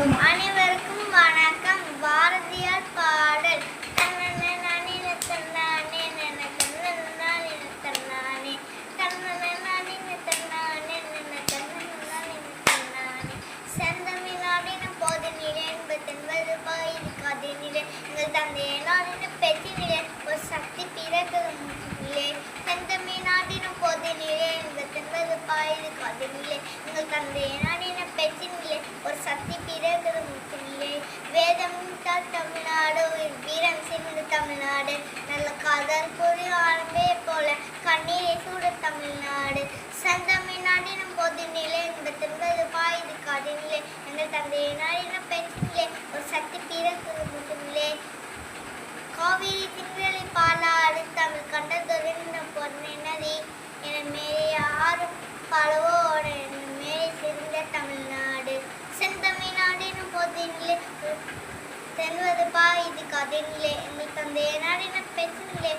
அனைவருக்கும் வணக்கம். பாரதியார் பாடல். தன்னே நானே தன்னானே தன்னானே தன்னானே தன்னே நானே தன்னானே தன்னானே செந்தமிழ்நாடின போதினிலே என்பது பாயிரு கதினிலே எங்கள் தந்தையை நாடின பெற்றினிலே ஒரு சக்தி பிறகுலே செந்தமிழ்நாடின போதினிலே என்பது பாயிரு கதினிலே எங்கள் தந்தையை நாடின பெற்றினிலே ஒரு சக்தி பிறகுலே வேதம் தமிழ்நாடு வீரம் சிந்து தமிழ்நாடு நல்ல காதல் புரிய ஆரம்பே போல கண்ணீரை சூட தமிழ்நாடு செந்தமிழ்நாடின போதினிலே என்பது பாயிரு கதினிலே எங்கள் தந்தையை நாடின பெற்றினிலே ஒரு சக்தி பிறகுலே காவிரி திங்களை பாலாடு தமிழ் கண்டதொரு பொன்னை நதி என மேலே யாரும் பலவோட மேலே சிறந்த தமிழ்நாடு செந்தமிழ்நாடினும் போதினிலே தென்வது பாயுது கதினிலே எங்கள் தந்தைய நாடின பெற்றினிலே